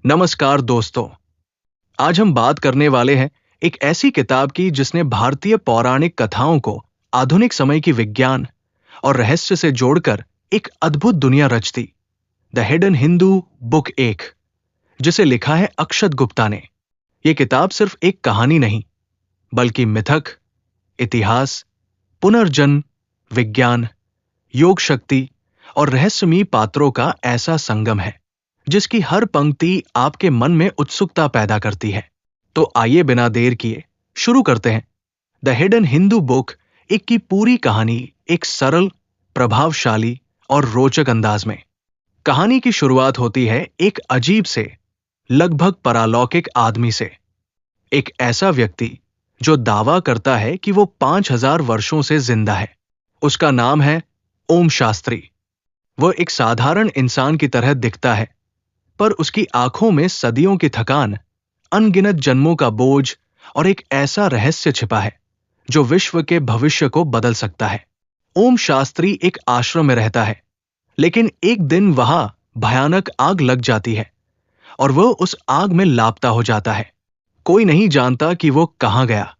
नमस्कार दोस्तों। आज हम बात करने वाले हैं एक ऐसी किताब की जिसने भारतीय पौराणिक कथाओं को आधुनिक समय की विज्ञान और रहस्य से जोड़कर एक अद्भुत दुनिया रच दी। द हिडन हिंदू बुक एक, जिसे लिखा है अक्षत गुप्ता ने। यह किताब सिर्फ एक कहानी नहीं, बल्कि मिथक, इतिहास, पुनर्जन्म, विज्ञान, योग शक्ति और रहस्यमयी पात्रों का ऐसा संगम है जिसकी हर पंक्ति आपके मन में उत्सुकता पैदा करती है। तो आइए बिना देर किए शुरू करते हैं। द हिडन हिंदू बुक एक की पूरी कहानी एक सरल, प्रभावशाली और रोचक अंदाज में। कहानी की शुरुआत होती है एक अजीब से, लगभग परालौकिक आदमी से। एक ऐसा व्यक्ति जो दावा करता है कि वो 5000 वर्षों से जिंदा है। उसका नाम है ओम शास्त्री। वह एक साधारण इंसान की तरह दिखता है, पर उसकी आंखों में सदियों की थकान, अनगिनत जन्मों का बोझ और एक ऐसा रहस्य छिपा है जो विश्व के भविष्य को बदल सकता है। ओम शास्त्री एक आश्रम में रहता है, लेकिन एक दिन वहां भयानक आग लग जाती है और वह उस आग में लापता हो जाता है। कोई नहीं जानता कि वो कहां गया।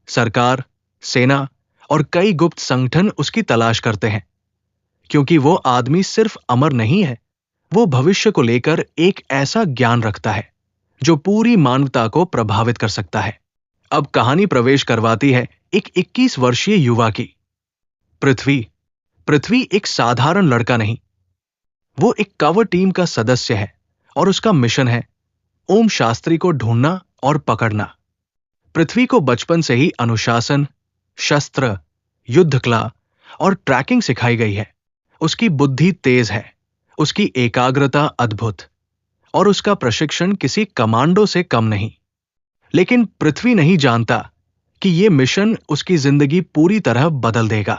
सरकार, सेना और कई गुप्त संगठन उसकी तलाश करते हैं, क्योंकि वो आदमी सिर्फ अमर नहीं है, वो भविष्य को लेकर एक ऐसा ज्ञान रखता है जो पूरी मानवता को प्रभावित कर सकता है। अब कहानी प्रवेश करवाती है एक 21 वर्षीय युवा की। पृथ्वी एक साधारण लड़का नहीं, वो एक कवर टीम का सदस्य है और उसका मिशन है ओम शास्त्री को ढूंढना और पकड़ना। पृथ्वी को बचपन से ही अनुशासन, शस्त्र, युद्ध कला और ट्रैकिंग सिखाई गई है। उसकी बुद्धि तेज है, उसकी एकाग्रता अद्भुत और उसका प्रशिक्षण किसी कमांडो से कम नहीं। लेकिन पृथ्वी नहीं जानता कि यह मिशन उसकी जिंदगी पूरी तरह बदल देगा,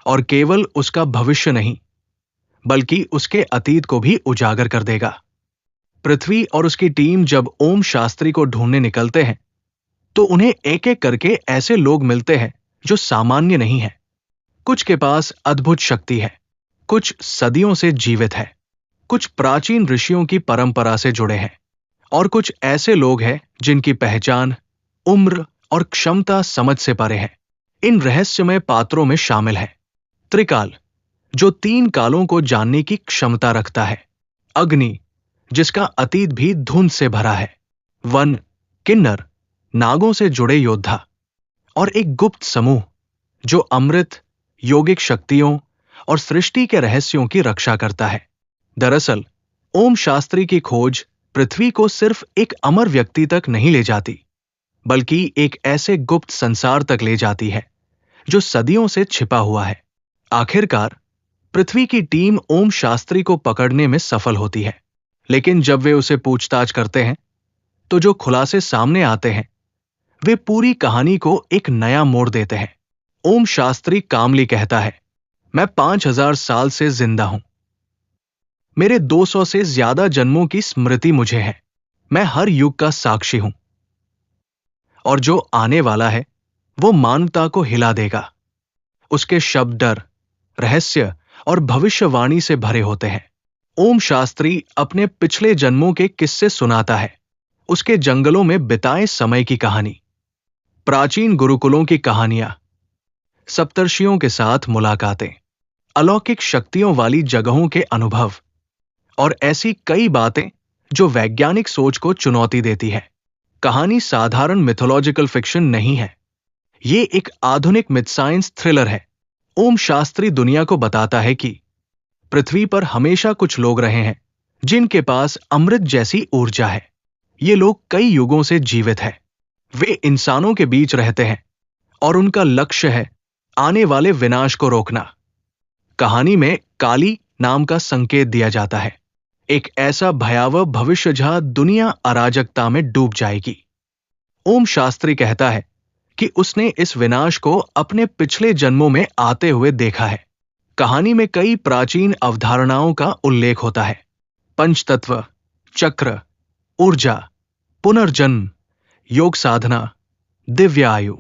और केवल उसका भविष्य नहीं, बल्कि उसके अतीत को भी उजागर कर देगा। पृथ्वी और उसकी टीम जब ओम शास्त्री को ढूंढने निकलते हैं, तो उन्हें एक एक करके ऐसे लोग मिलते हैं जो सामान्य नहीं है। कुछ के पास अद्भुत शक्ति है, कुछ सदियों से जीवित है, कुछ प्राचीन ऋषियों की परंपरा से जुड़े हैं, और कुछ ऐसे लोग हैं जिनकी पहचान, उम्र और क्षमता समझ से परे है। इन रहस्यमय पात्रों में शामिल है त्रिकाल, जो 3 कालों को जानने की क्षमता रखता है। अग्नि, जिसका अतीत भी धुंध से भरा है। वन, किन्नर, नागों से जुड़े योद्धा। और एक गुप्त समूह जो अमृत, योगिक शक्तियों और सृष्टि के रहस्यों की रक्षा करता है। दरअसल ओम शास्त्री की खोज पृथ्वी को सिर्फ एक अमर व्यक्ति तक नहीं ले जाती, बल्कि एक ऐसे गुप्त संसार तक ले जाती है जो सदियों से छिपा हुआ है। आखिरकार पृथ्वी की टीम ओम शास्त्री को पकड़ने में सफल होती है, लेकिन जब वे उसे पूछताछ करते हैं, तो जो खुलासे सामने आते हैं वे पूरी कहानी को एक नया मोड़ देते हैं। ओम शास्त्री कामली कहता है, मैं 5000 साल से जिंदा हूं। मेरे 200 से ज्यादा जन्मों की स्मृति मुझे है। मैं हर युग का साक्षी हूं, और जो आने वाला है वो मानवता को हिला देगा। उसके शब्द डर, रहस्य और भविष्यवाणी से भरे होते हैं। ओम शास्त्री अपने पिछले जन्मों के किस्से सुनाता है, उसके जंगलों में बिताए समय की कहानी, प्राचीन गुरुकुलों की कहानियां, सप्तर्षियों के साथ मुलाकातें, अलौकिक शक्तियों वाली जगहों के अनुभव और ऐसी कई बातें जो वैज्ञानिक सोच को चुनौती देती है। कहानी साधारण मिथोलॉजिकल फिक्शन नहीं है, ये एक आधुनिक मिथ साइंस थ्रिलर है। ओम शास्त्री दुनिया को बताता है कि पृथ्वी पर हमेशा कुछ लोग रहे हैं जिनके पास अमृत जैसी ऊर्जा है। ये लोग कई युगों से जीवित हैं। वे इंसानों के बीच रहते हैं और उनका लक्ष्य है आने वाले विनाश को रोकना। कहानी में काली नाम का संकेत दिया जाता है, एक ऐसा भयावह भविष्य जहां दुनिया अराजकता में डूब जाएगी। ओम शास्त्री कहता है कि उसने इस विनाश को अपने पिछले जन्मों में आते हुए देखा है। कहानी में कई प्राचीन अवधारणाओं का उल्लेख होता है, पंचतत्व, चक्र, ऊर्जा, पुनर्जन्म, योग साधना, दिव्य आयु,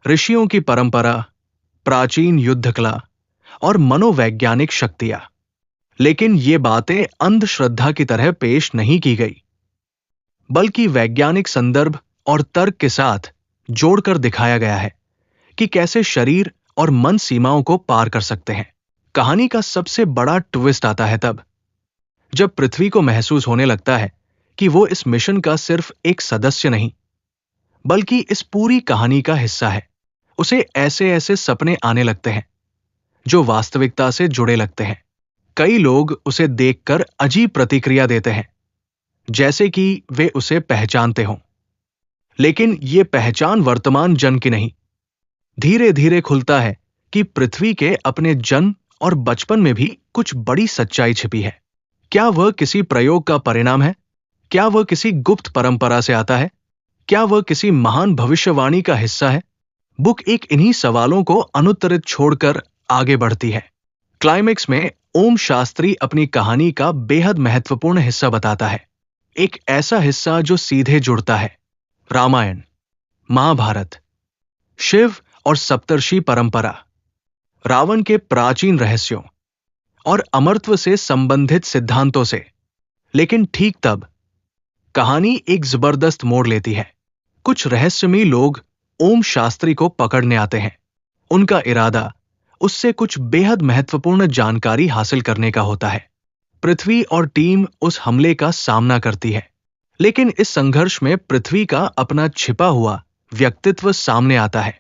ऋषियों की परंपरा, प्राचीन युद्ध कला और मनोवैज्ञानिक शक्तियां। लेकिन ये बातें अंधश्रद्धा की तरह पेश नहीं की गई, बल्कि वैज्ञानिक संदर्भ और तर्क के साथ जोड़कर दिखाया गया है कि कैसे शरीर और मन सीमाओं को पार कर सकते हैं। कहानी का सबसे बड़ा ट्विस्ट आता है तब जब पृथ्वी को महसूस होने लगता है कि वो इस मिशन का सिर्फ एक सदस्य नहीं, बल्कि इस पूरी कहानी का हिस्सा है। उसे ऐसे ऐसे सपने आने लगते हैं जो वास्तविकता से जुड़े लगते हैं। कई लोग उसे देखकर अजीब प्रतिक्रिया देते हैं, जैसे कि वे उसे पहचानते हों। लेकिन ये पहचान वर्तमान जन की नहीं, धीरे धीरे खुलता है कि पृथ्वी के अपने जन्म और बचपन में भी कुछ बड़ी सच्चाई छिपी है। क्या वह किसी प्रयोग का परिणाम है? क्या वह किसी गुप्त परंपरा से आता है? क्या वह किसी महान भविष्यवाणी का हिस्सा है? बुक एक इन्हीं सवालों को अनुत्तरित छोड़कर आगे बढ़ती है। क्लाइमेक्स में ओम शास्त्री अपनी कहानी का बेहद महत्वपूर्ण हिस्सा बताता है, एक ऐसा हिस्सा जो सीधे जुड़ता है रामायण, महाभारत, शिव और सप्तर्षि परंपरा, रावण के प्राचीन रहस्यों और अमरत्व से संबंधित सिद्धांतों से। लेकिन ठीक तब कहानी एक जबरदस्त मोड़ लेती है। कुछ रहस्यमयी लोग ओम शास्त्री को पकड़ने आते हैं। उनका इरादा उससे कुछ बेहद महत्वपूर्ण जानकारी हासिल करने का होता है। पृथ्वी और टीम उस हमले का सामना करती है, लेकिन इस संघर्ष में पृथ्वी का अपना छिपा हुआ व्यक्तित्व सामने आता है।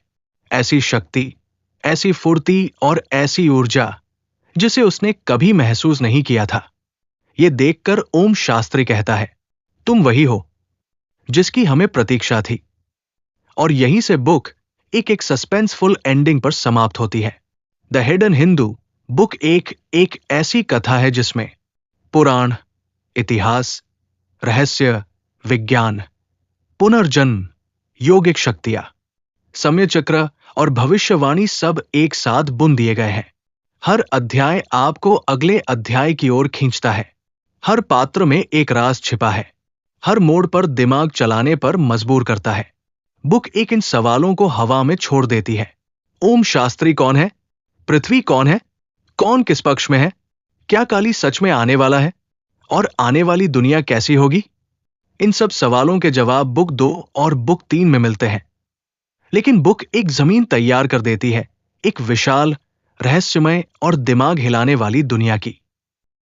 ऐसी शक्ति, ऐसी फुर्ती और ऐसी ऊर्जा जिसे उसने कभी महसूस नहीं किया था। यह देखकर ओम शास्त्री कहता है, तुम वही हो जिसकी हमें प्रतीक्षा थी। और यहीं से बुक एक सस्पेंसफुल एंडिंग पर समाप्त होती है। द हिडन हिंदू बुक एक ऐसी कथा है जिसमें पुराण, इतिहास, रहस्य, विज्ञान, पुनर्जन्म, योगिक शक्तियां, समय चक्र और भविष्यवाणी सब एक साथ बुन दिए गए हैं। हर अध्याय आपको अगले अध्याय की ओर खींचता है। हर पात्र में एक राज छिपा है, हर मोड़ पर दिमाग चलाने पर मजबूर करता है। बुक इन सवालों को हवा में छोड़ देती है। ओम शास्त्री कौन है? पृथ्वी कौन है? कौन किस पक्ष में है? क्या काली सच में आने वाला है? और आने वाली दुनिया कैसी होगी? इन सब सवालों के जवाब बुक 2 और बुक 3 में मिलते हैं। लेकिन बुक एक जमीन तैयार कर देती है, एक विशाल, रहस्यमय और दिमाग हिलाने वाली दुनिया की।